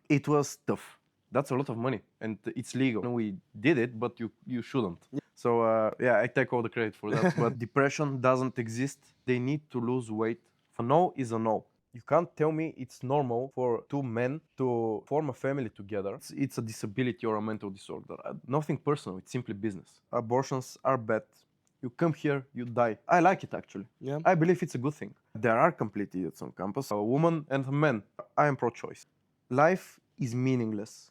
It was tough. That's a lot of money, and it's legal. We did it, but you shouldn't. Yeah. So yeah, I take all the credit for that. But depression doesn't exist. They need to lose weight. A no is a no. You can't tell me it's normal for two men to form a family together. It's a disability or a mental disorder. Nothing personal. It's simply business. Abortions are bad. You come here, you die. I like it actually. Yeah. I believe it's a good thing. There are complete idiots on campus, a woman and a man. I am pro-choice. Life is meaningless.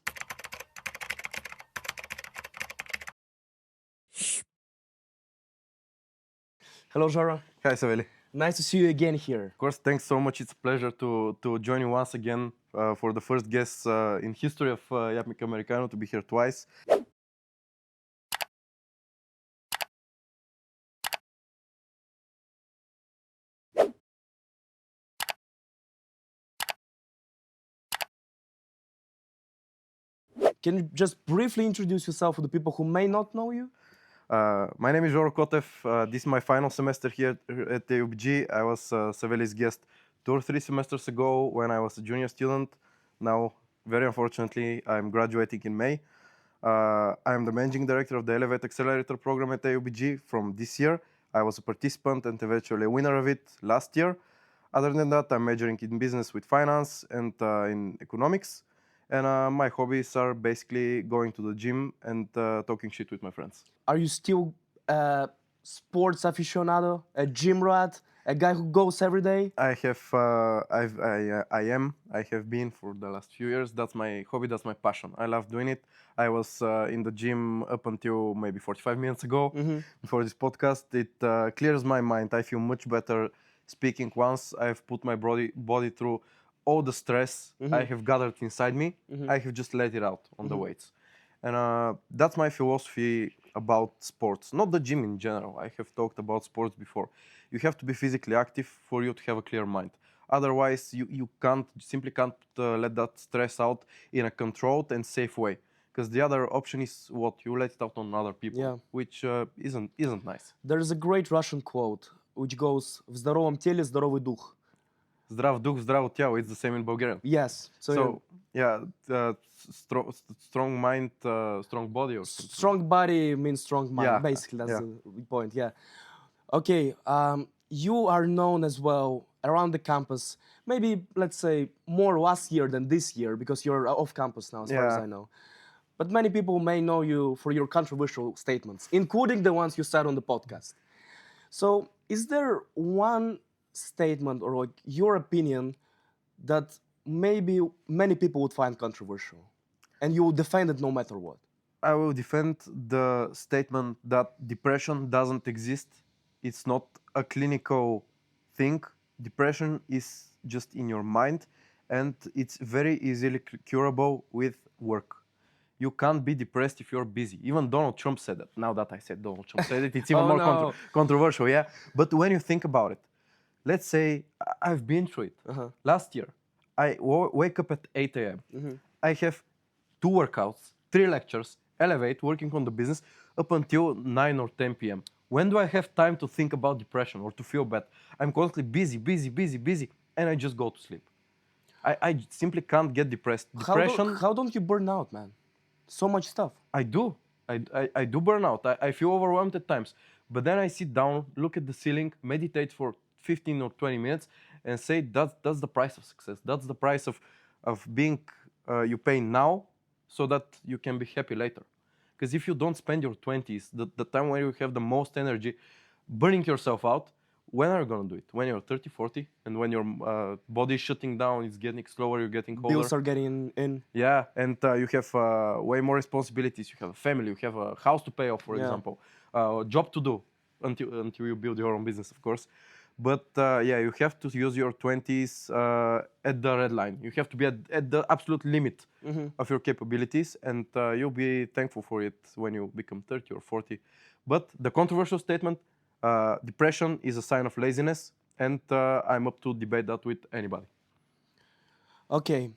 Hello, Joro. Hi, Saveli. Nice to see you again here. Of course, thanks so much. It's a pleasure to join you once again for the first guest in history of Yapping Americano to be here twice. Can you just briefly introduce yourself to the people who may not know you? My name is Joro Kotev. This is my final semester here at AUBG. I was Saveli's guest 2 or 3 semesters ago when I was a junior student. Now, very unfortunately, I'm graduating in May. I'm the managing director of the Elevate Accelerator program at AUBG from this year. I was a participant and eventually a winner of it last year. Other than that, I'm majoring in business with finance and in economics. And my hobbies are basically going to the gym and talking shit with my friends. Are you still a sports aficionado, a gym rat, a guy who goes every day? I have been for the last few years. That's my hobby, that's my passion. I love doing it. I was in the gym up until maybe 45 minutes ago before this podcast. It clears my mind. I feel much better speaking once I've put my body through all the stress I have gathered inside me. I have just let it out on the weights. And that's my philosophy about sports, not the gym in general. I have talked about sports before. You have to be physically active for you to have a clear mind. Otherwise, you simply can't let that stress out in a controlled and safe way. Because the other option is what you let it out on other people, which isn't nice. There is a great Russian quote which goes "В здоровом теле здоровый дух." Zdrav duh, zdravo telo. It's the same in Bulgarian. Yes. So yeah, strong mind, strong body. Or strong body means strong mind. Yeah, basically, that's the point. Yeah. Okay. You are known as well around the campus. Maybe let's say more last year than this year because you're off campus now, as far as I know. But many people may know you for your controversial statements, including the ones you said on the podcast. So, is there one statement or like your opinion that maybe many people would find controversial and you will defend it no matter what? I will defend the statement that depression doesn't exist. It's not a clinical thing. Depression is just in your mind and it's very easily curable with work. You can't be depressed if you're busy. Even Donald Trump said that. Now that I said Donald Trump said it, it's even more controversial, yeah? But when you think about it, let's say I've been through it. Last year, I wake up at 8 a.m. I have 2 workouts, 3 lectures, Elevate, working on the business, up until 9 or 10 p.m. When do I have time to think about depression or to feel bad? I'm constantly busy, and I just go to sleep. I simply can't get depressed. Depression. How don't you burn out, man? So much stuff. I do. I do burn out. I feel overwhelmed at times. But then I sit down, look at the ceiling, meditate for 15 or 20 minutes, and say that's the price of success. That's the price of being you pay now so that you can be happy later. Because if you don't spend your 20s, the time when you have the most energy, burning yourself out, when are you going to do it? When you're 30, 40, and when your body is shutting down, it's getting slower, you're getting older. Bills are getting in. Yeah, and you have way more responsibilities. You have a family, you have a house to pay off, for example, a job to do until you build your own business, of course. But yeah, you have to use your 20s at the red line. You have to be at the absolute limit of your capabilities, and you'll be thankful for it when you become 30 or 40. But the controversial statement, depression is a sign of laziness, and I'm up to debate that with anybody. Okay.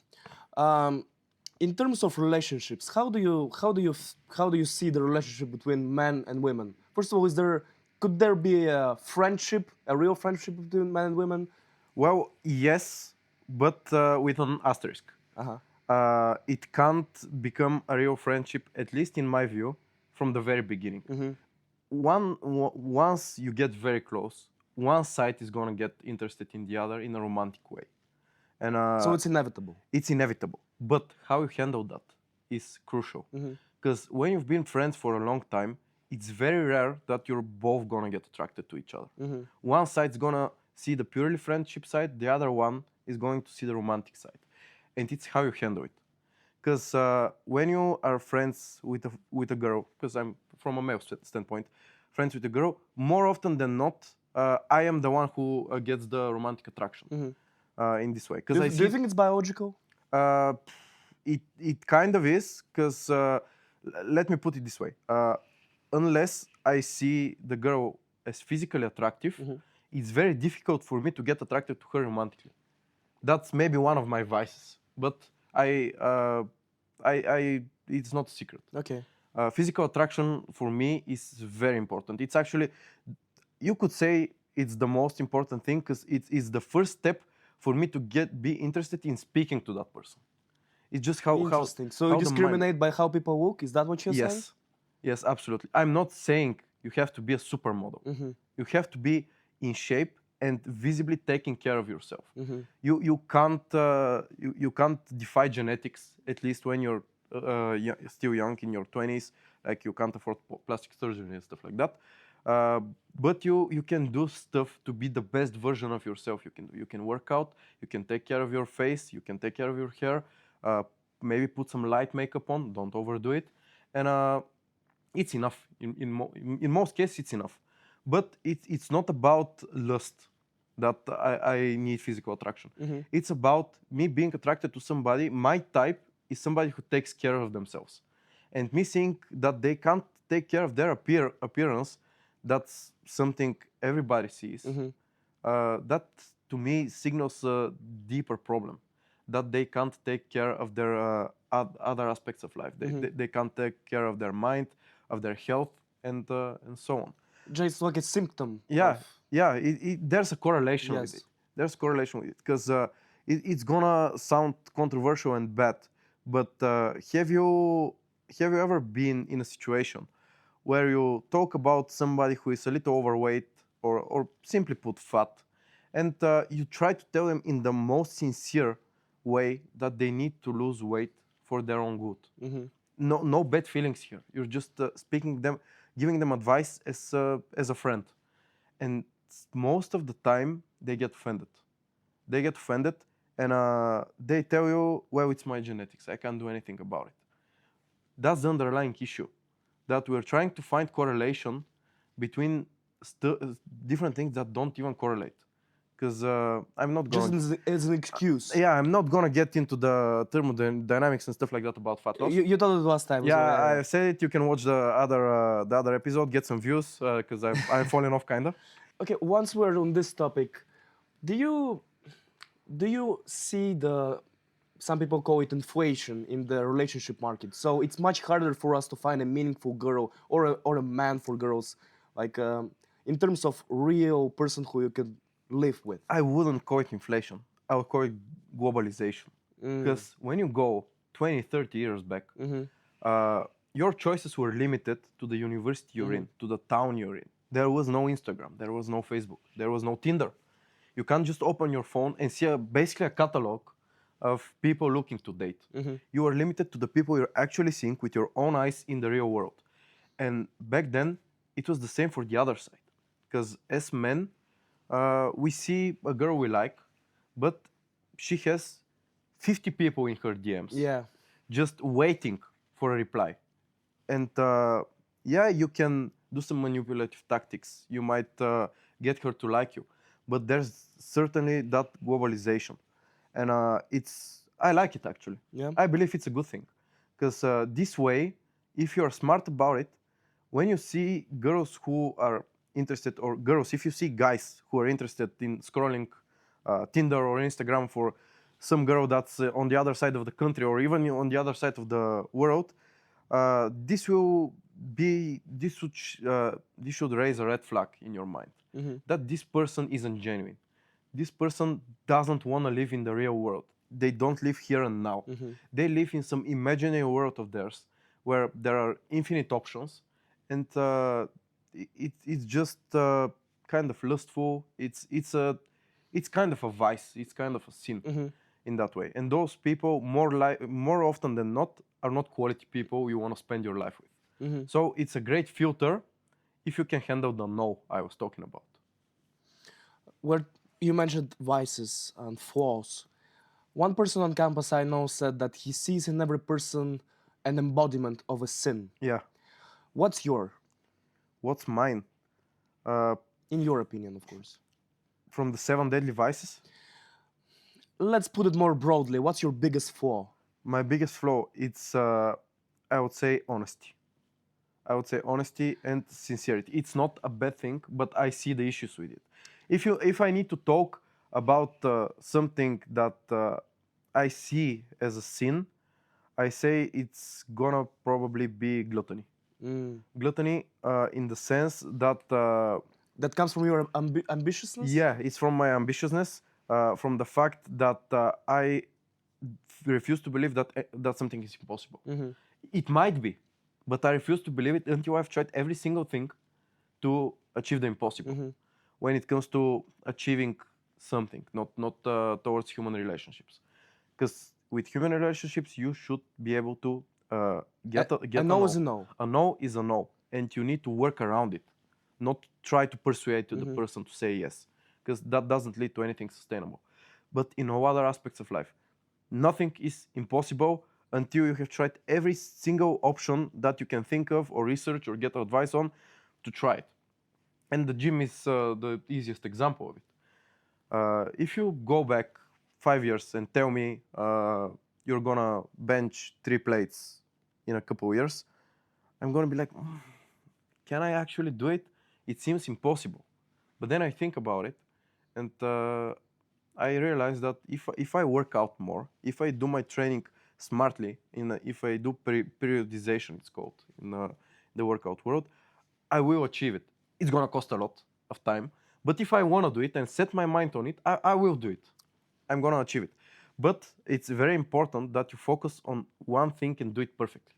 In terms of relationships, how do you see the relationship between men and women? First of all, could there be a friendship, a real friendship between men and women? Well, yes, but with an asterisk. it can't become a real friendship, at least in my view, from the very beginning. Once you get very close, one side is gonna get interested in the other in a romantic way, and So it's inevitable. it's inevitable. But how you handle that is crucial, because when you've been friends for a long time, it's very rare that you're both gonna get attracted to each other. One side's gonna see the purely friendship side, the other one is going to see the romantic side, and it's how you handle it. Because when you are friends with a girl, because I'm from a male standpoint, friends with a girl, more often than not, I am the one who gets the romantic attraction in this way. Do you think it's biological? It kind of is, because let me put it this way: unless I see the girl as physically attractive, it's very difficult for me to get attracted to her romantically. That's maybe one of my vices, but it's not a secret. Okay. Physical attraction for me is very important. It's actually, you could say, it's the most important thing, because it is the first step for me to be interested in speaking to that person. It's just how Interesting. So how you the mind- discriminate by how people look? Is that what you're saying? Yes, absolutely. I'm not saying you have to be a supermodel. You have to be in shape and visibly taking care of yourself. You can't defy genetics, at least when you're still young in your 20s. Like, you can't afford plastic surgery and stuff like that. But you can do stuff to be the best version of yourself. You can work out. You can take care of your face. You can take care of your hair. Maybe put some light makeup on. Don't overdo it. And it's enough. In most cases, it's enough. But it's not about lust that I need physical attraction. It's about me being attracted to somebody. My type is somebody who takes care of themselves. And me seeing that they can't take care of their appearance, that's something everybody sees. That, to me, signals a deeper problem, that they can't take care of their other aspects of life. They can't take care of their mind, of their health, and so on. Just like a symptom. There's a correlation with it. There's a correlation with it, because it's gonna sound controversial and bad, but have you ever been in a situation where you talk about somebody who is a little overweight, or simply put, fat, and you try to tell them in the most sincere way that they need to lose weight for their own good? No bad feelings here. You're just giving them advice as a friend, and most of the time they get offended. They get offended, and they tell you, "Well, it's my genetics. I can't do anything about it." That's the underlying issue, that we're trying to find correlation between different things that don't even correlate. Because I'm not going just as an excuse. Yeah, I'm not gonna get into the thermodynamics and stuff like that about fat loss. You told it last time. I said it. You can watch the other episode, get some views, because I'm falling off kinda. Okay, once we're on this topic, do you see some people call it inflation in the relationship market? So it's much harder for us to find a meaningful girl or a man for girls, like in terms of real person who you can live with. I wouldn't call it inflation. I would call it globalization. Because when you go 20, 30 years back, your choices were limited to the university you're in, to the town you're in. There was no Instagram, there was no Facebook, there was no Tinder. You can't just open your phone and see basically a catalog of people looking to date. You are limited to the people you're actually seeing with your own eyes in the real world. And back then, it was the same for the other side. Because as men, we see a girl we like, but she has 50 people in her DMs. Just waiting for a reply. And you can do some manipulative tactics. You might get her to like you. But there's certainly that globalization. And I like it, actually. I believe it's a good thing. Because this way, if you're smart about it, when you see girls who are interested, or girls, if you see guys who are interested in scrolling Tinder or Instagram for some girl that's on the other side of the country, or even on the other side of the world, this should raise a red flag in your mind, that this person isn't genuine. This person doesn't want to live in the real world. they don't live here and now. They live in some imaginary world of theirs where there are infinite options, and it's just kind of lustful. It's kind of a vice. It's kind of a sin in that way. And those people, more often than not, are not quality people you want to spend your life with. So it's a great filter if you can handle the no I was talking about. Where you mentioned vices and flaws. One person on campus I know said that he sees in every person an embodiment of a sin. Yeah. What's What's mine? In your opinion, of course. From the 7 deadly vices? Let's put it more broadly. What's your biggest flaw? My biggest flaw, it's, I would say, honesty. I would say honesty and sincerity. It's not a bad thing, but I see the issues with it. If I need to talk about something that I see as a sin, I say it's gonna probably be gluttony. Gluttony in the sense that... that comes from your ambitiousness? Yeah, it's from my ambitiousness, from the fact that I refuse to believe that something is impossible. It might be, but I refuse to believe it until I've tried every single thing to achieve the impossible. When it comes to achieving something, not towards human relationships, because with human relationships you should be able to get a no is a no. A no is a no, and you need to work around it, not try to persuade the person to say yes, because that doesn't lead to anything sustainable. But in all other aspects of life, nothing is impossible until you have tried every single option that you can think of or research or get advice on to try it. And the gym is the easiest example of it. If you go back 5 years and tell me you're gonna bench 3 plates in a couple of years, I'm gonna be like, can I actually do it? It seems impossible. But then I think about it, and I realize that if I work out more, if I do my training smartly, if I do periodization, it's called in the workout world, I will achieve it. It's gonna cost a lot of time, but if I wanna do it and set my mind on it, I will do it. I'm gonna achieve it. But it's very important that you focus on one thing and do it perfectly.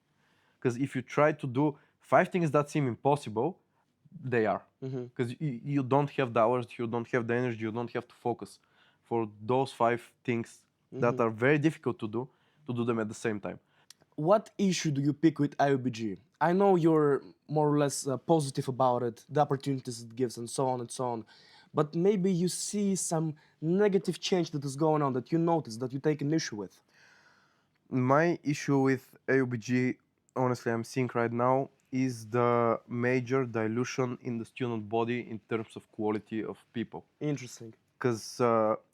Because if you try to do 5 things that seem impossible, they are. Because you don't have the hours, you don't have the energy, you don't have to focus for those 5 things that are very difficult to do them at the same time. What issue do you pick with AUBG? I know you're more or less positive about it, the opportunities it gives, and so on and so on. But maybe you see some negative change that is going on that you notice, that you take an issue with. My issue with AUBG, honestly, I'm seeing right now is the major dilution in the student body in terms of quality of people. Interesting. Because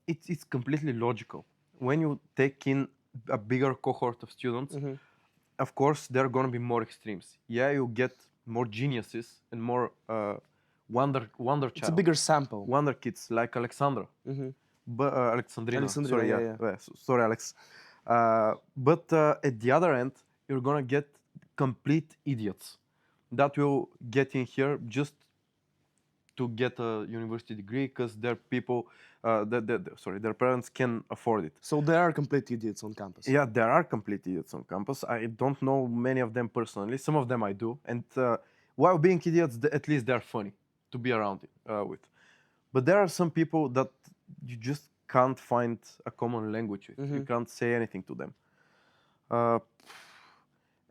it's completely logical. When you take in a bigger cohort of students, of course, there are going to be more extremes. Yeah, you get more geniuses and more wonder child. It's a bigger sample. Wonder kids like Alexandra. But Alexandrina. Sorry, yeah. Sorry, Alex. But at the other end, you're going to get complete idiots that will get in here just to get a university degree because their people, their parents can afford it. So there are complete idiots on campus. Yeah, there are complete idiots on campus. I don't know many of them personally. Some of them I do. And while being idiots, at least they're funny to be around with. But there are some people that you just can't find a common language with. You can't say anything to them.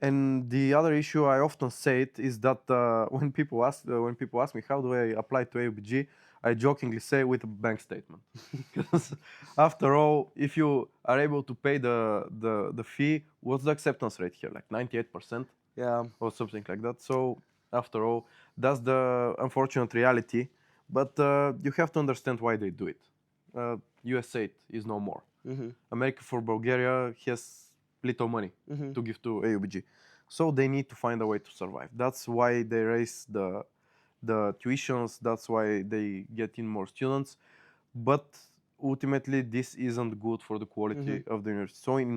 And the other issue I often say it is that when people ask me how do I apply to AUBG, I jokingly say with a bank statement. Because after all, if you are able to pay the fee, what's the acceptance rate here? Like 98%? Yeah. Or something like that. So after all, that's the unfortunate reality. But you have to understand why they do it. USA is no more. America for Bulgaria has little money to give to AUBG. So they need to find a way to survive. That's why they raise the tuitions. That's why they get in more students. But ultimately, this isn't good for the quality of the university. So in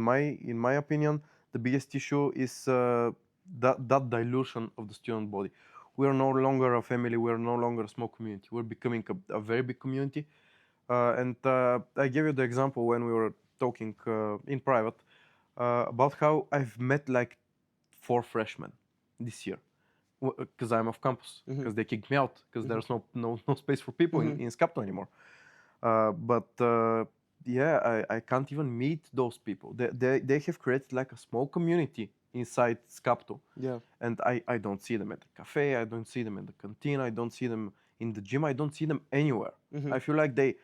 my opinion, the biggest issue is that dilution of the student body. We are no longer a family. We are no longer a small community. We're becoming a very big community. And I gave you the example when we were talking in private about how I've met like 4 freshmen this year because I'm off campus because they kicked me out because there's no space for people in Skapto anymore. But yeah, I can't even meet those people. They have created like a small community inside Skapto. Yeah. And I don't see them at the cafe, I don't see them in the canteen, I don't see them in the gym, I don't see them anywhere. I feel like they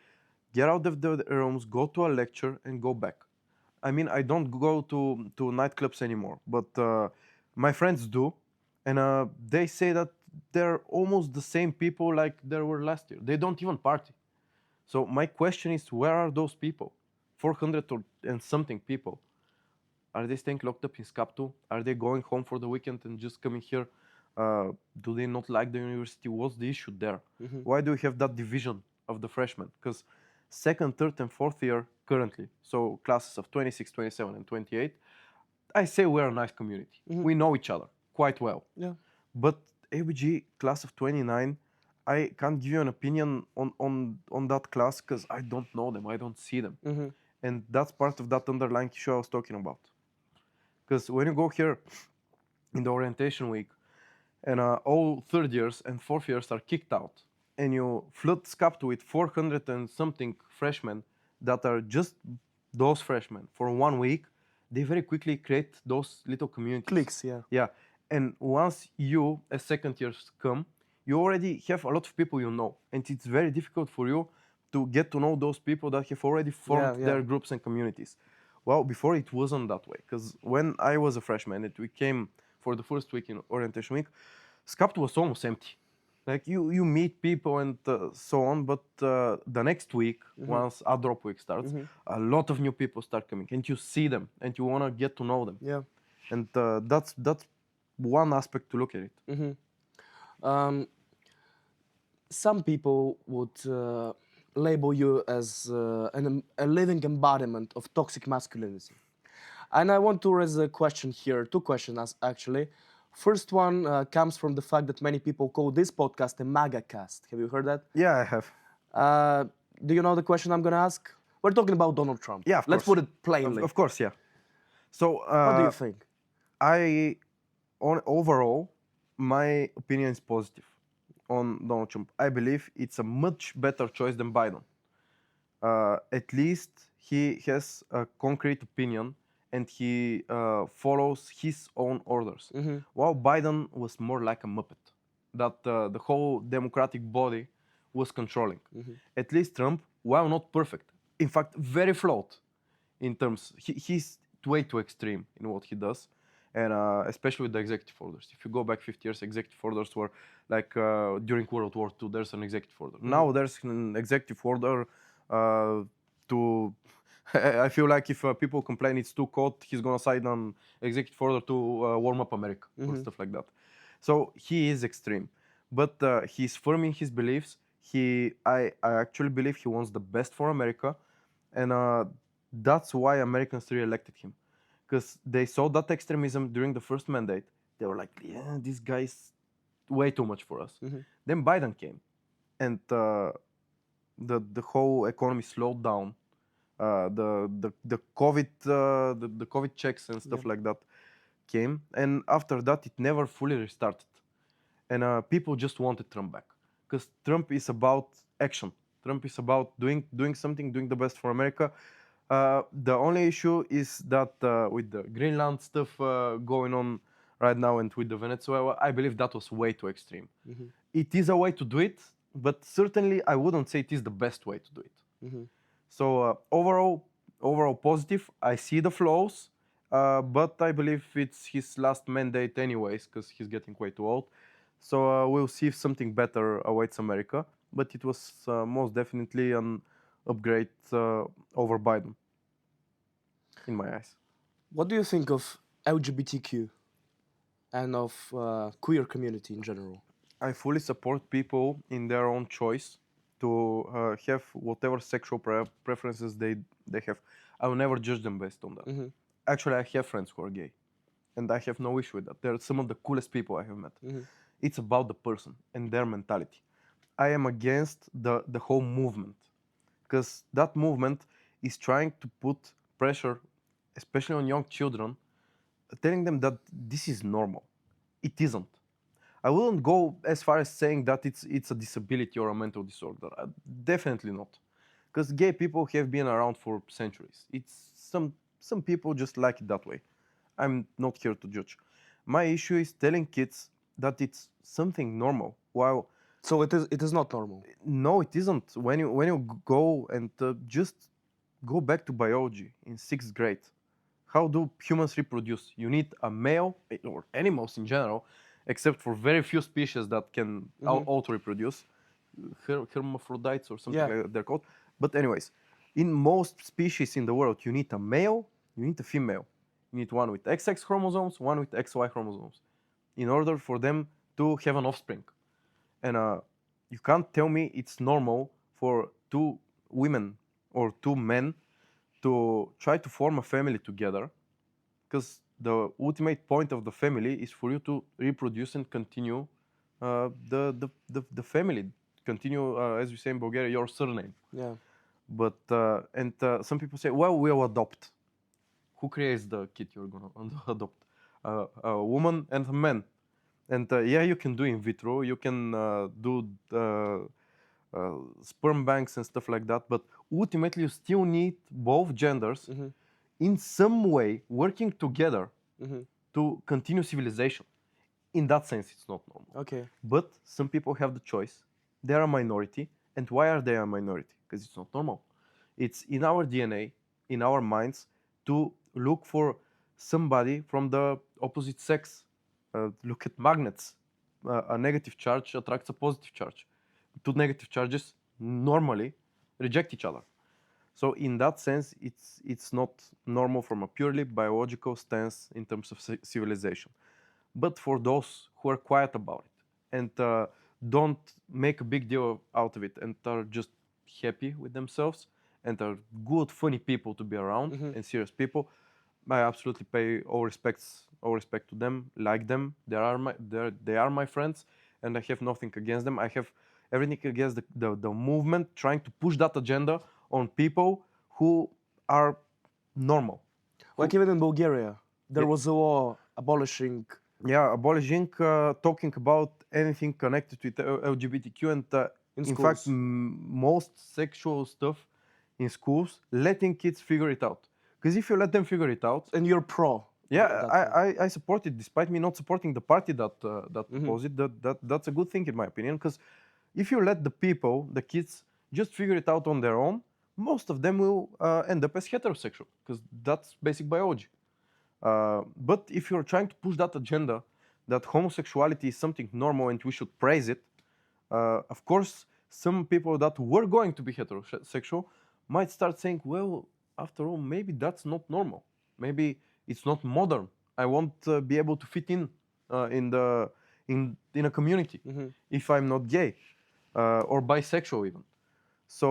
get out of the rooms, go to a lecture, and go back. I mean, I don't go to nightclubs anymore, but my friends do, and they say that they're almost the same people like they were last year. They don't even party. So my question is, where are those people? 400 and something people. Are they staying locked up in Skaptu? Are they going home for the weekend and just coming here? Do they not like the university? What's the issue there? Why do we have that division of the freshmen? Because second, third, and fourth year currently, so classes of 26, 27, and 28, I say we're a nice community. We know each other quite well. Yeah. But AUBG class of 29, I can't give you an opinion on that class because I don't know them, I don't see them. And that's part of that underlying issue I was talking about. Because when you go here in the orientation week, and all third years and fourth years are kicked out, and you flood Skapto with 400 and something freshmen that are just those freshmen for 1 week, they very quickly create those little communities. Cliques, yeah. Yeah. And once you, as second years come, you already have a lot of people you know. And it's very difficult for you to get to know those people that have already formed their groups and communities. Well, before it wasn't that way. Because when I was a freshman and we came for the first week in orientation week, Skapto was almost empty. Like you meet people and so on, but the next week, once a drop week starts, a lot of new people start coming, and you see them, and you want to get to know them. Yeah. And that's one aspect to look at it. Some people would label you as a living embodiment of toxic masculinity. And I want to raise a question here, 2 questions actually. First one comes from the fact that many people call this podcast a MAGA cast. Have you heard that? Yeah, I have. Do you know the question I'm going to ask? We're talking about Donald Trump. Yeah, of Let's course. put it plainly. Of course, yeah. So what do you think? Overall, my opinion is positive on Donald Trump. I believe it's a much better choice than Biden. At least he has a concrete opinion and he follows his own orders. While Biden was more like a muppet that the whole democratic body was controlling. At least Trump, while not perfect, in fact very flawed in terms, he's way too extreme in what he does. And especially with the executive orders. If you go back 50 years, executive orders were like during World War II, there's an executive order. Now there's an executive order to... I feel like if people complain it's too cold, he's going to sign an executive order to warm up America or stuff like that. So he is extreme. But he's firm in his beliefs. I actually believe he wants the best for America. And that's why Americans re-elected him. Because they saw that extremism during the first mandate. They were like, yeah, this guy's way too much for us. Then Biden came, and the whole economy slowed down. The COVID checks and stuff like that came, and after that, it never fully restarted. And people just wanted Trump back, because Trump is about action. Trump is about doing something, doing the best for America. The only issue is that with the Greenland stuff going on right now and with the Venezuela, I believe that was way too extreme. It is a way to do it, but certainly I wouldn't say it is the best way to do it. So overall positive. I see the flaws, but I believe it's his last mandate anyways, because he's getting way too old. So we'll see if something better awaits America. But it was most definitely an upgrade over Biden, in my eyes. What do you think of LGBTQ and of queer community in general? I fully support people in their own choice to have whatever sexual preferences they have. I will never judge them based on that. Actually, I have friends who are gay, and I have no issue with that. They're some of the coolest people I have met. It's about the person and their mentality. I am against the whole movement, because that movement is trying to put pressure, especially on young children, telling them that this is normal. It isn't. I wouldn't go as far as saying that it's a disability or a mental disorder. Definitely not, because gay people have been around for centuries. It's some people just like it that way. I'm not here to judge. My issue is telling kids that it's something normal. While So it is not normal. no, it isn't. When you go and just go back to biology in sixth grade, how do humans reproduce? You need a male, or animals in general, except for very few species that can auto reproduce, hermaphrodites or something Yeah. like that they're called. But anyways, in most species in the world, you need a male, you need a female. You need one with XX chromosomes, one with XY chromosomes, in order for them to have an offspring. And you can't tell me it's normal for two women or two men to try to form a family together, because the ultimate point of the family is for you to reproduce and continue the family, continue, as we say in Bulgaria, your surname. Yeah. But some people say, well, we'll adopt. Who creates the kid you're gonna adopt? A woman and a man. And yeah, you can do in vitro, you can do sperm banks and stuff like that, but ultimately you still need both genders in some way working together to continue civilization. In that sense, it's not normal. Okay. But some people have the choice. They are a minority. And why are they a minority? Because it's not normal. It's in our DNA, in our minds, to look for somebody from the opposite sex. Look at magnets. A negative charge attracts a positive charge. Two negative charges normally reject each other. So in that sense, it's not normal from a purely biological stance in terms of civilization. But for those who are quiet about it and don't make a big deal out of it and are just happy with themselves and are good, funny people to be around and serious people, I absolutely pay all respect to them, like them. They are my friends, and I have nothing against them. I have everything against the movement trying to push that agenda on people who are normal. Like even in Bulgaria, there was a law abolishing. Yeah, abolishing talking about anything connected with LGBTQ and in fact schools. most sexual stuff in schools, letting kids figure it out. Because if you let them figure it out, And you're pro. yeah, that thing. I support it, despite me not supporting the party that proposed it. That's a good thing in my opinion. Because if you let the people, the kids, just figure it out on their own, most of them will end up as heterosexual, because that's basic biology. But if you're trying to push that agenda that homosexuality is something normal and we should praise it, of course, some people that were going to be heterosexual might start saying, well, after all, maybe that's not normal. Maybe it's not modern. I won't be able to fit in a community if I'm not gay or bisexual even. So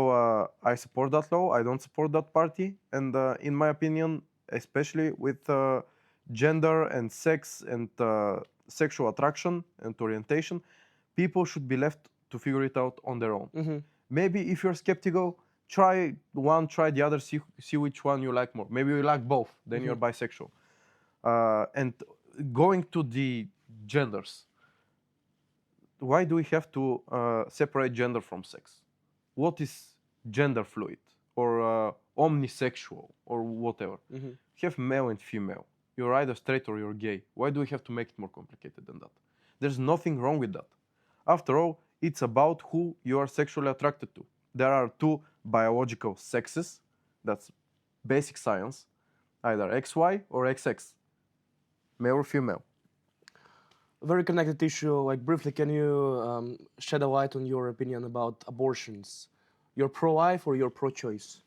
I support that law. I don't support that party. And in my opinion, especially with gender and sex and sexual attraction and orientation, people should be left to figure it out on their own. Maybe if you're skeptical, try one, try the other, see which one you like more. Maybe you like both, then you're bisexual. And going to the genders, why do we have to separate gender from sex? What is gender fluid or omnisexual or whatever? You have male and female. You're either straight or you're gay. Why do we have to make it more complicated than that? There's nothing wrong with that. After all, it's about who you are sexually attracted to. There are two biological sexes. That's basic science, either XY or XX, male or female. Very connected issue. Like briefly, can you shed a light on your opinion about abortions? You're pro-life or you're pro-choice?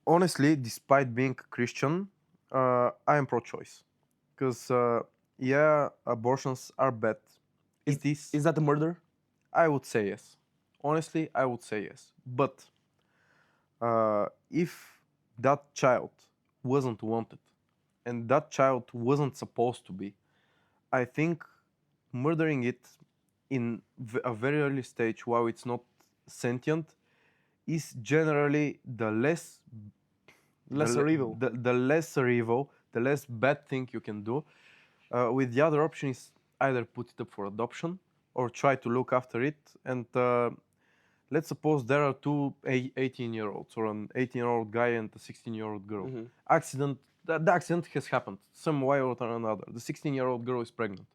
Honestly, despite being Christian, I am pro-choice, because yeah, abortions are bad. Is that a murder? I would say yes. Honestly, I would say yes. But if that child wasn't wanted and that child wasn't supposed to be, I think murdering it in a very early stage while it's not sentient is generally the less Lesser evil. The lesser evil, the less bad thing you can do. With the other option is either put it up for adoption or try to look after it. And let's suppose there are two 18-year-olds or an 18-year-old guy and a 16-year-old girl. The accident has happened some way or another. The 16-year-old girl is pregnant.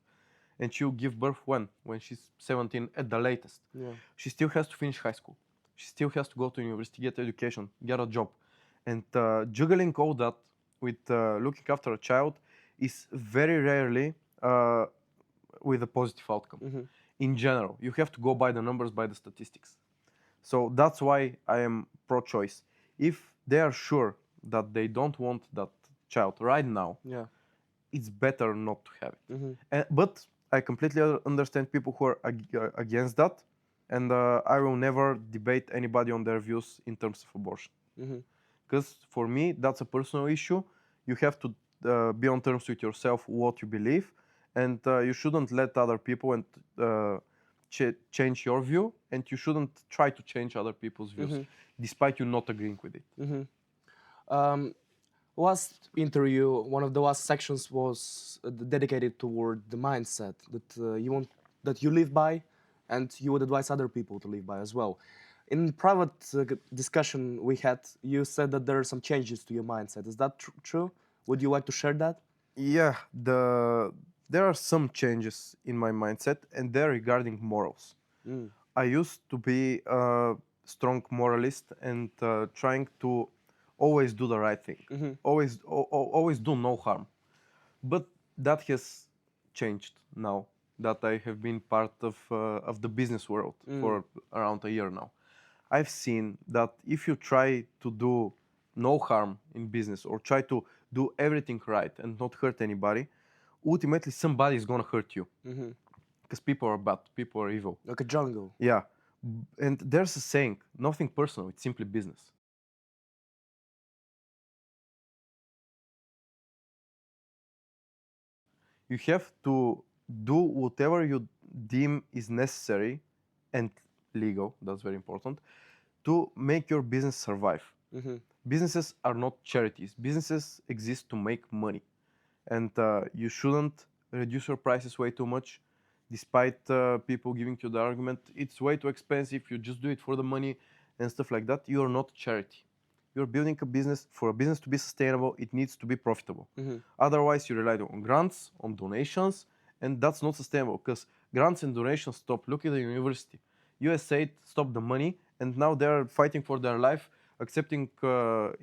And she'll give birth when? When she's 17 at the latest. Yeah. She still has to finish high school. She still has to go to university, get education, get a job. And juggling all that with looking after a child is very rarely with a positive outcome. In general, you have to go by the numbers, by the statistics. So that's why I am pro-choice. If they are sure that they don't want that child right now, it's better not to have it. But I completely understand people who are against that, and I will never debate anybody on their views in terms of abortion. Because for me, that's a personal issue. You have to be on terms with yourself, what you believe, and you shouldn't let other people and change your view, and you shouldn't try to change other people's views, despite you not agreeing with it. Last interview, one of the last sections was dedicated toward the mindset that you live by, and you would advise other people to live by as well. In private discussion we had, you said that there are some changes to your mindset. Is that true? Would you like to share that? Yeah, there are some changes in my mindset, and they're regarding morals. I used to be a strong moralist and trying to always do the right thing, always do no harm. But that has changed now that I have been part of the business world for around a year now. I've seen that if you try to do no harm in business or try to do everything right and not hurt anybody, ultimately somebody is gonna hurt you. Because people are bad, people are evil. Like a jungle. Yeah. And there's a saying, nothing personal, it's simply business. You have to do whatever you deem is necessary and legal, that's very important, to make your business survive. Businesses are not charities. Businesses exist to make money. And you shouldn't reduce your prices way too much, despite people giving you the argument, it's way too expensive, you just do it for the money and stuff like that. You're not a charity. You're building a business. For a business to be sustainable, it needs to be profitable. Otherwise, you rely on grants, on donations, and that's not sustainable because grants and donations stop. Look at the university. USA stopped the money, and now they're fighting for their life, accepting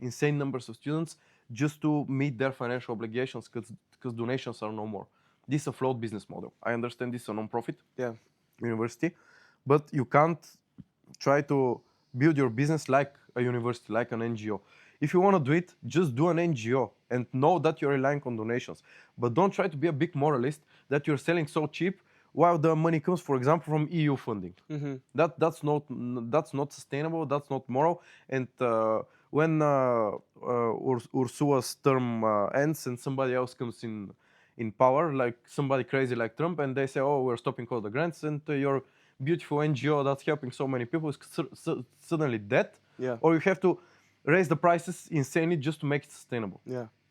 insane numbers of students just to meet their financial obligations because donations are no more. This is a flawed business model. I understand this is a non-profit university, but you can't try to build your business like a university, like an NGO. If you want to do it, just do an NGO and know that you're relying on donations. But don't try to be a big moralist that you're selling so cheap while the money comes, for example, from EU funding. That's not sustainable. That's not moral. And when Ursula's term ends and somebody else comes in power, like somebody crazy like Trump, and they say, "Oh, we're stopping all the grants," and your beautiful NGO that's helping so many people is suddenly dead, or you have to raise the prices insanely just to make it sustainable.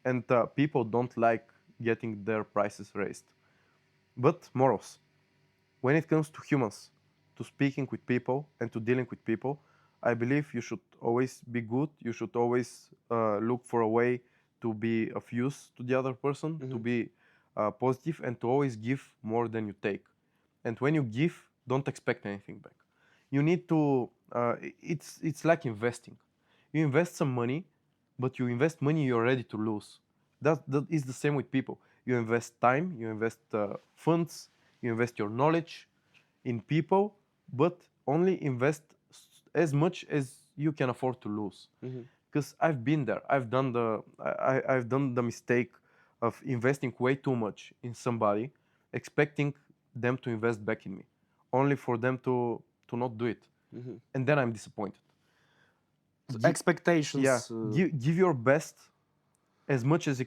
And people don't like getting their prices raised. But morals. When it comes to humans, to speaking with people and to dealing with people, I believe you should always be good. You should always look for a way to be of use to the other person, to be positive, and to always give more than you take. And when you give, don't expect anything back. You need to, it's like investing. You invest some money, but you invest money you're ready to lose. That is the same with people. You invest time, you invest funds, you invest your knowledge in people, but only invest as much as you can afford to lose. Because I've been there. I've done the mistake of investing way too much in somebody, expecting them to invest back in me, only for them to not do it, and then I'm disappointed. So expectations. Yeah, give your best as much as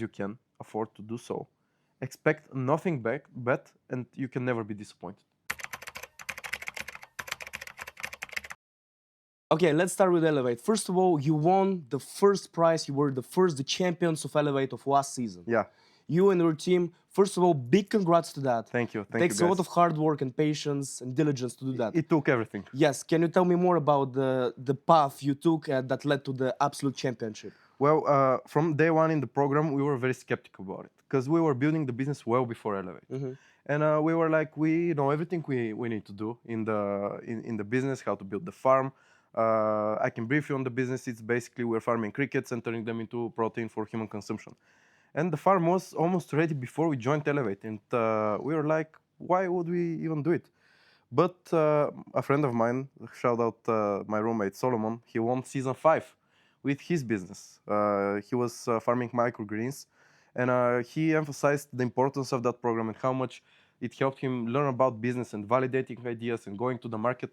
you can afford to do so. Expect nothing back, and you can never be disappointed. Okay, let's start with Elevate. First of all, you won the first prize. You were the champions of Elevate of last season. Yeah. You and your team, first of all, big congrats to that. Thank you. It Thank takes you, a lot guys. of hard work and patience and diligence to do that. It took everything. Yes, can you tell me more about the path you took that led to the absolute championship? Well, from day one in the program, we were very skeptical about it because we were building the business well before Elevate. And we were like, we know everything we need to do in the business, how to build the farm. I can brief you on the business. It's basically we're farming crickets and turning them into protein for human consumption. And the farm was almost ready before we joined Elevate. And we were like, why would we even do it? But a friend of mine, shout out my roommate Solomon, he won season 5 with his business. He was farming microgreens, and he emphasized the importance of that program and how much it helped him learn about business and validating ideas and going to the market.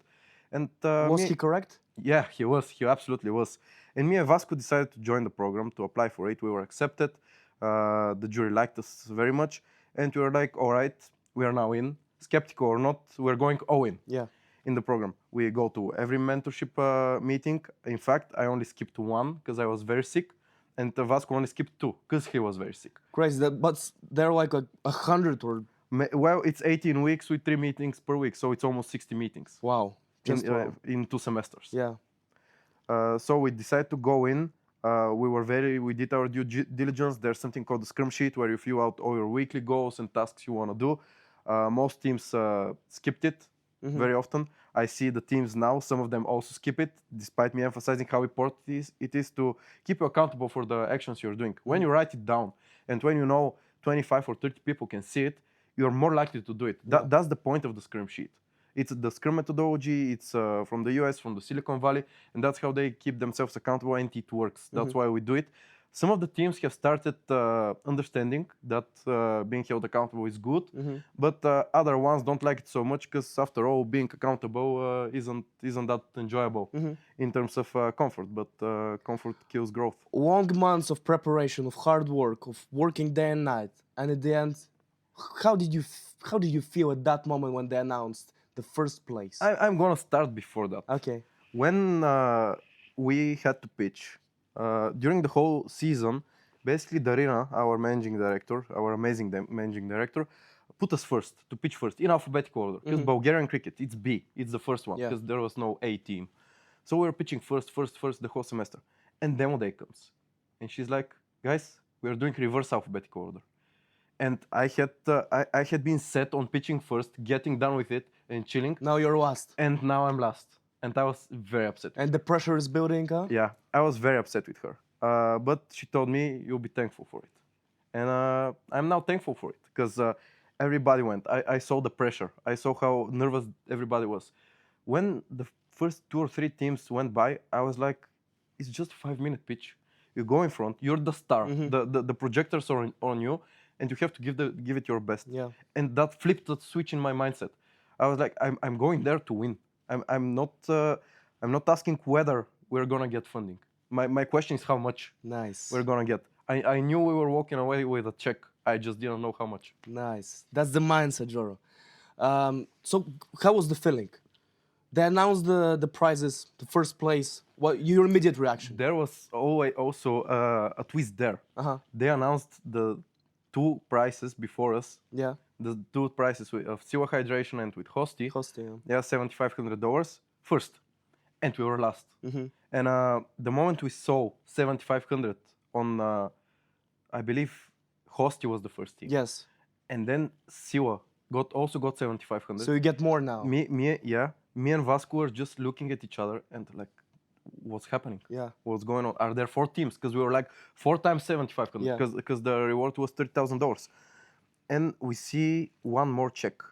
And Was he correct? Yeah, he was. He absolutely was. And me and Vasco decided to join the program, to apply for it. We were accepted. The jury liked us very much, and we were like, all right, we are now in. Skeptical or not, we're going all in. Yeah. In the program, we go to every mentorship meeting. In fact, I only skipped one because I was very sick, and Vasco only skipped 2 because he was very sick. Crazy. But they're like 100 or... Well, it's 18 weeks with 3 meetings per week, so it's almost 60 meetings. Wow. In 2 semesters. Yeah. So we decided to go in. We did our due diligence. There's something called the scrum sheet where you fill out all your weekly goals and tasks you want to do. Most teams skipped it very often. I see the teams now, some of them also skip it, despite me emphasizing how important it is to keep you accountable for the actions you're doing. When you write it down and when you know 25 or 30 people can see it, you're more likely to do it. That's the point of the scrum sheet. It's the Scrum methodology. It's from the US, from the Silicon Valley, and that's how they keep themselves accountable, and it works. That's why we do it. Some of the teams have started understanding that being held accountable is good, but other ones don't like it so much because, after all, being accountable isn't that enjoyable in terms of comfort. But comfort kills growth. Long months of preparation, of hard work, of working day and night, and at the end, how did you feel at that moment when they announced the first place? I'm gonna start before that. Okay. When we had to pitch during the whole season, basically Darina, our managing director, our amazing managing director, put us first to pitch first in alphabetical order because Bulgarian Cricket, it's B, it's the first one because there was no A team. So we were pitching first the whole semester, and demo day comes, and she's like, "Guys, we are doing reverse alphabetical order." And I had been set on pitching first, getting done with it, and chilling. Now you're last. And now I'm last. And I was very upset. And the pressure is building, huh? Yeah, I was very upset with her. But she told me, you'll be thankful for it. And I'm now thankful for it because everybody went. I saw the pressure. I saw how nervous everybody was. When the first 2 or 3 teams went by, I was like, it's just a 5-minute pitch. You go in front, you're the star. The projectors are on you, and you have to give it your best. Yeah. And that flipped the switch in my mindset. I was like, I'm going there to win. I'm not asking whether we're gonna get funding. My question is how much we're gonna get. I knew we were walking away with a check. I just didn't know how much. Nice. That's the mindset, Joro. So how was the feeling? They announced the prizes, the first place. What your immediate reaction? There was always also a twist there. They announced the 2 prizes before us. Yeah. The 2 prizes of Siwa Hydration and with Hosty. Yeah, $7,500 first, and we were last. And the moment we saw 7,500 on, I believe, Hosty was the first team. Yes. And then Siwa also got 7,500. So you get more now. Me and Vasco were just looking at each other and like, what's happening? Yeah. What's going on? Are there 4 teams? Because we were like 4 times 7,500 because the reward was $30,000. And we see one more check.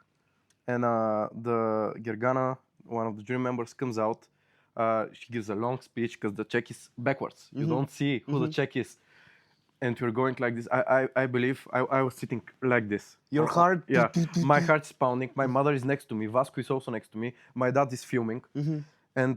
And the Gergana, one of the jury members, comes out. She gives a long speech because the check is backwards. You don't see who the check is. And we're going like this. I believe I was sitting like this. Your heart? Yeah. My heart is pounding. My mother is next to me. Vasco is also next to me. My dad is filming. And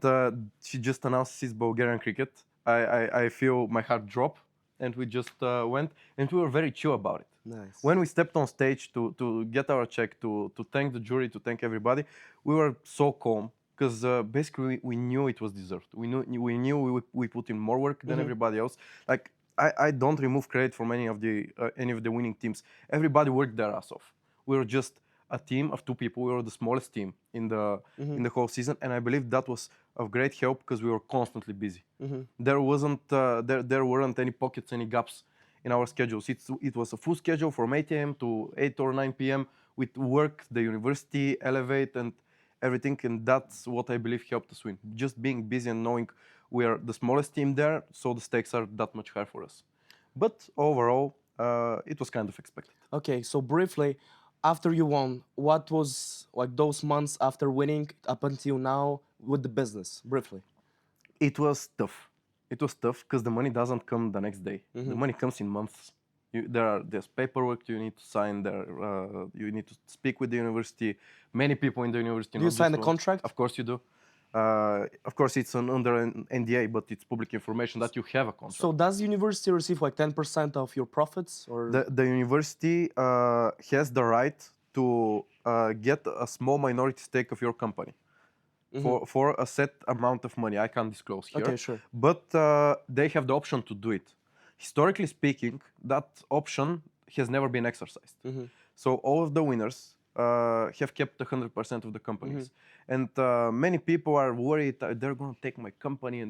she just announced his Bulgarian Cricket. I feel my heart drop. And we just went. And we were very chill about it. Nice. When we stepped on stage to get our check, to thank the jury, to thank everybody, we were so calm because basically we knew it was deserved. We put in more work than everybody else. Like I don't remove credit from any of the winning teams. Everybody worked their ass off. We were just a team of 2 people. We were the smallest team in the whole season, and I believe that was of great help because we were constantly busy. There weren't any pockets, any gaps in our schedules. It was a full schedule from 8 a.m. to 8 or 9 p.m. with work, the university, Elevate, and everything. And that's what I believe helped us win. Just being busy and knowing we are the smallest team there, so the stakes are that much higher for us. But overall, it was kind of expected. Okay, so briefly, after you won, what was like those months after winning up until now with the business? Briefly. It was tough. It was tough because the money doesn't come the next day. The money comes in months. There's paperwork you need to sign. You need to speak with the university. Many people in the university. Do you sign the contract? Of course you do. Of course, it's under an NDA, but it's public information that you have a contract. So does the university receive like 10% of your profits, or The university has the right to get a small minority stake of your company for a set amount of money. I can't disclose here. Okay, sure. But they have the option to do it. Historically speaking, that option has never been exercised. So all of the winners have kept 100% of the companies. And many people are worried that they're going to take my company, and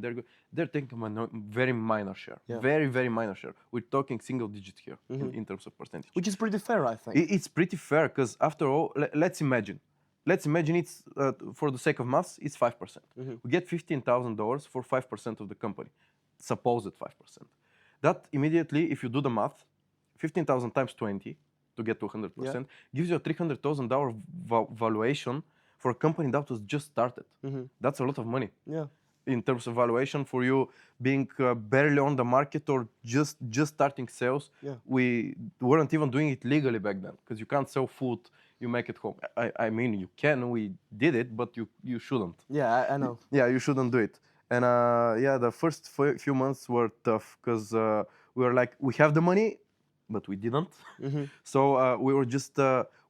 they're taking a very minor share. Very, very minor share. We're talking single digit here in terms of percentage. which is pretty fair, I think. It's pretty fair because after all, let's imagine it's, for the sake of maths, it's 5%. We get $15,000 for 5% of the company, supposed 5%. That immediately, if you do the math, 15,000 times 20 to get to 100% gives you a $300,000 valuation for a company that was just started. That's a lot of money. Yeah. In terms of valuation for you being barely on the market or just starting sales. We weren't even doing it legally back then because you can't sell food you make at home. I mean, you can. We did it, but you shouldn't. Yeah, I know. Yeah, you shouldn't do it. And the first few months were tough because we were like, we have the money, but we didn't. So we were just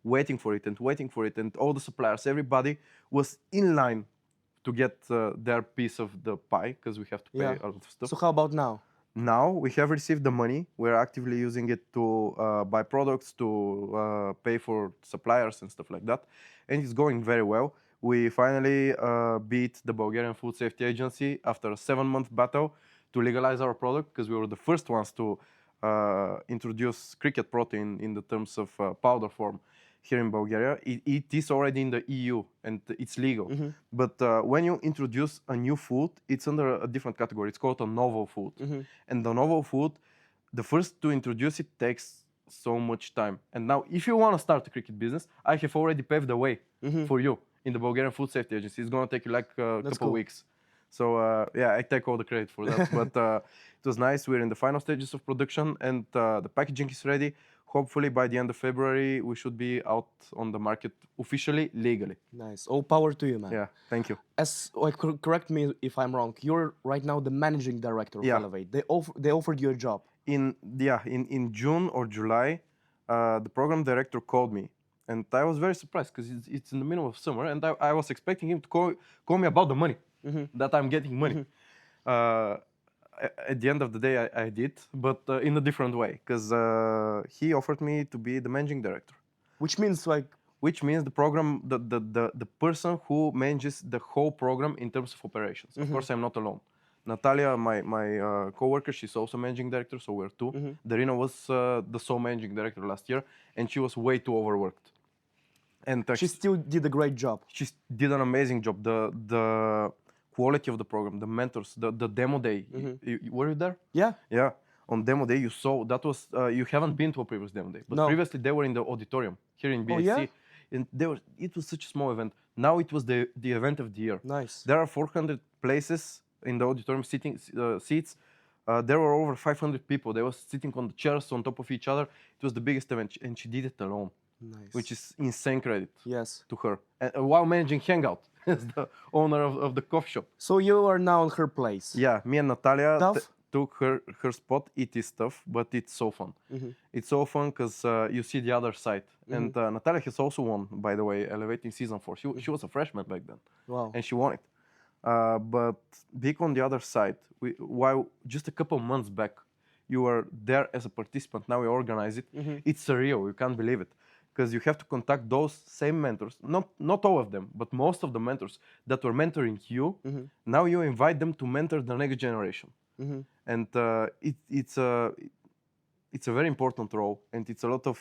waiting for it, and all the suppliers, everybody was in line to get their piece of the pie because we have to pay a lot of stuff. So how about now? Now we have received the money. We're actively using it to buy products, to pay for suppliers and stuff like that. And it's going very well. We finally beat the Bulgarian Food Safety Agency after a 7-month battle to legalize our product because we were the first ones to introduce cricket protein in the terms of powder form here in Bulgaria. It is already in the EU and it's legal. But when you introduce a new food, it's under a different category. It's called a novel food. And the novel food, the first to introduce it takes so much time. And now, if you want to start a cricket business, I have already paved the way for you in the Bulgarian Food Safety Agency. It's going to take you like a couple of weeks. So yeah, I take all the credit for that. But it was nice. We're in the final stages of production, and the packaging is ready. Hopefully, by the end of February, we should be out on the market officially, legally. Nice. All power to you, man. Yeah, thank you. Correct me if I'm wrong. You're right now the managing director of Elevate. They offered you a job. In June or July, the program director called me, and I was very surprised because it's in the middle of summer, and I was expecting him to call me about the money, that I'm getting money. At the end of the day, I did, but in a different way, because he offered me to be the managing director. Which means the program, the person who manages the whole program in terms of operations. Of course, I'm not alone. Natalia, my co-worker, she's also managing director, so we're two. Darina was the sole managing director last year, and she was way too overworked. And she still did a great job. She did an amazing job. The quality of the program, the mentors, the demo day. Were you there? Yeah. Yeah. On demo day, you saw that was you haven't been to a previous demo day, but previously they were in the auditorium here in BAC. Oh, yeah? And it was such a small event. Now it was the event of the year. Nice. There are 400 places in the auditorium seats. There were over 500 people. They were sitting on the chairs on top of each other. It was the biggest event, and she did it alone. Nice. Which is insane credit to her. And while managing Hangout as the owner of the coffee shop. So you are now in her place. Yeah, me and Natalia. took her spot, it is tough, but it's so fun. It's so fun because you see the other side. And Natalia has also won, by the way, Elevating Season 4. She was a freshman back then. Wow. And she won it. But being on the other side, while just a couple months back, you were there as a participant, now you organize it, it's surreal, you can't believe it. Because you have to contact those same mentors, not all of them, but most of the mentors that were mentoring you, now you invite them to mentor the next generation. And it's a very important role, and it's a lot of,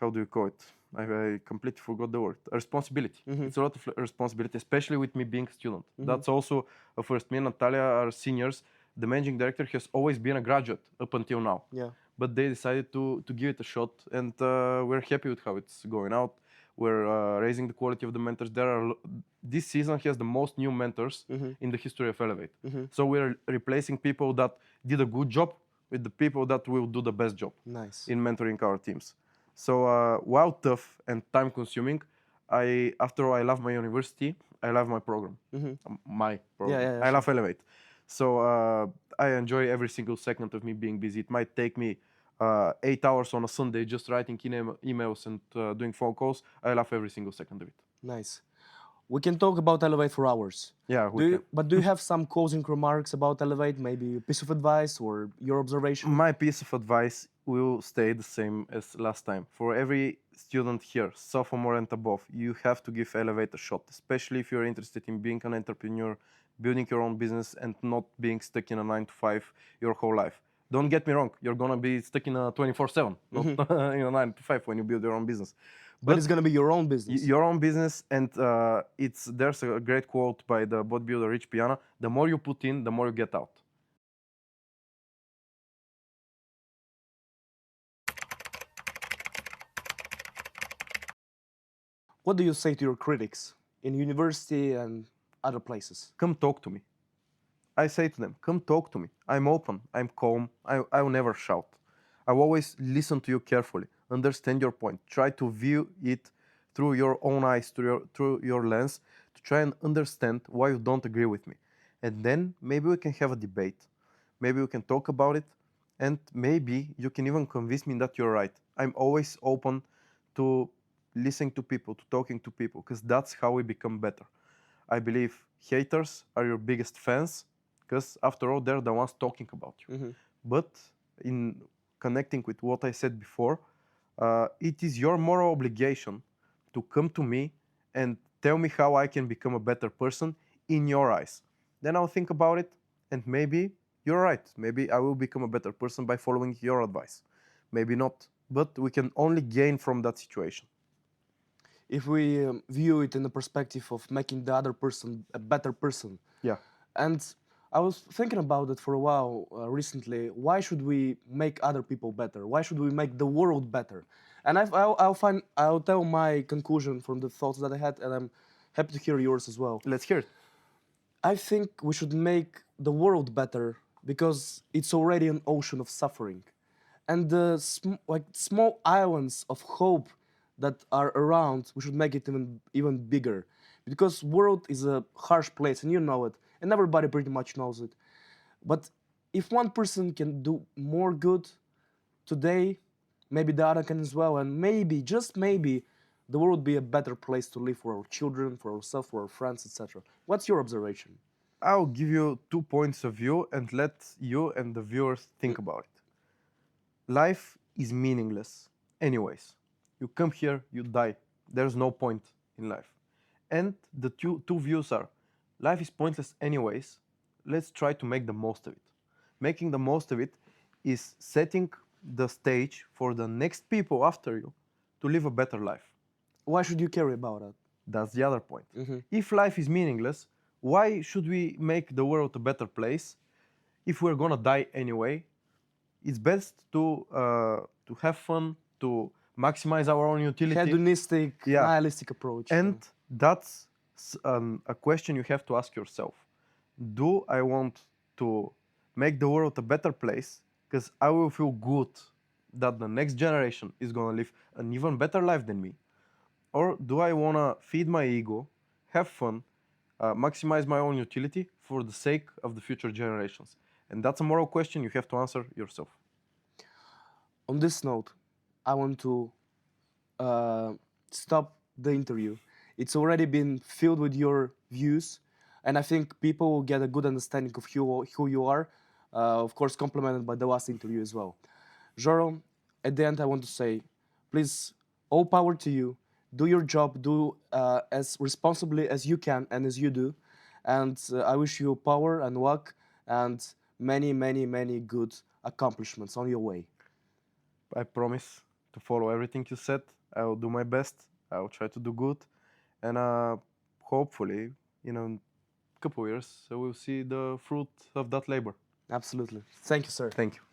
how do you call it? I completely forgot the word. Responsibility. It's a lot of responsibility, especially with me being a student. That's also a first. Me and Natalia are seniors. The managing director has always been a graduate up until now. Yeah. But they decided to give it a shot, and we're happy with how it's going out. We're raising the quality of the mentors. This season has the most new mentors in the history of Elevate. So we're replacing people that did a good job with the people that will do the best job in mentoring our teams. So while tough and time consuming, after all, I love my university, I love my program. My program. Yeah, I love Elevate. So I enjoy every single second of me being busy. It might take me 8 hours on a Sunday just writing emails and doing phone calls. I love every single second of it. Nice. We can talk about Elevate for hours. Yeah, But do you have some closing remarks about Elevate? Maybe a piece of advice or your observation? My piece of advice will stay the same as last time. For every student here, sophomore and above, you have to give Elevate a shot, especially if you're interested in being an entrepreneur, building your own business, and not being stuck in a 9-to-5 your whole life. Don't get me wrong, you're gonna be stuck in a 24/7, not in a 9-to-5 when you build your own business. But it's gonna be your own business. Your own business, and there's a great quote by the bodybuilder Rich Piana: "The more you put in, the more you get out." What do you say to your critics in university and other places? Come talk to me. I say to them, come talk to me. I'm open, I'm calm, I will never shout. I will always listen to you carefully, understand your point, try to view it through your own eyes, through your lens, to try and understand why you don't agree with me. And then maybe we can have a debate. Maybe we can talk about it, and maybe you can even convince me that you're right. I'm always open to listening to people, to talking to people, because that's how we become better. I believe haters are your biggest fans, because after all, they're the ones talking about you. But in connecting with what I said before, it is your moral obligation to come to me and tell me how I can become a better person in your eyes. Then I'll think about it, and maybe you're right. Maybe I will become a better person by following your advice. Maybe not, but we can only gain from that situation. If we view it in the perspective of making the other person a better person. Yeah. And I was thinking about it for a while recently. Why should we make other people better? Why should we make the world better? And I'll tell my conclusion from the thoughts that I had, and I'm happy to hear yours as well. Let's hear it. I think we should make the world better because it's already an ocean of suffering. And the small islands of hope that are around, we should make it even bigger. Because world is a harsh place, and you know it, and everybody pretty much knows it. But if one person can do more good today, maybe the other can as well, and maybe, just maybe, the world would be a better place to live for our children, for ourselves, for our friends, etc. What's your observation? I'll give you 2 points of view and let you and the viewers think about it. Life is meaningless anyways. You come here, you die. There's no point in life. And the two views are, life is pointless anyways. Let's try to make the most of it. Making the most of it is setting the stage for the next people after you to live a better life. Why should you care about it? That's the other point. If life is meaningless, why should we make the world a better place if we're gonna die anyway? It's best to have fun, to maximize our own utility. Hedonistic, nihilistic approach. And that's a question you have to ask yourself. Do I want to make the world a better place because I will feel good that the next generation is gonna live an even better life than me? Or do I wanna feed my ego, have fun, maximize my own utility for the sake of the future generations. And that's a moral question you have to answer yourself. On this note, I want to stop the interview. It's already been filled with your views, and I think people will get a good understanding of who you are, of course, complemented by the last interview as well. Joro, at the end, I want to say, please, all power to you. Do your job, do as responsibly as you can and as you do. And I wish you power and luck and many, many, many good accomplishments on your way. I promise to follow everything you said. I will do my best. I will try to do good. And hopefully, in a couple years, we'll see the fruit of that labor. Absolutely. Thank you, sir. Thank you.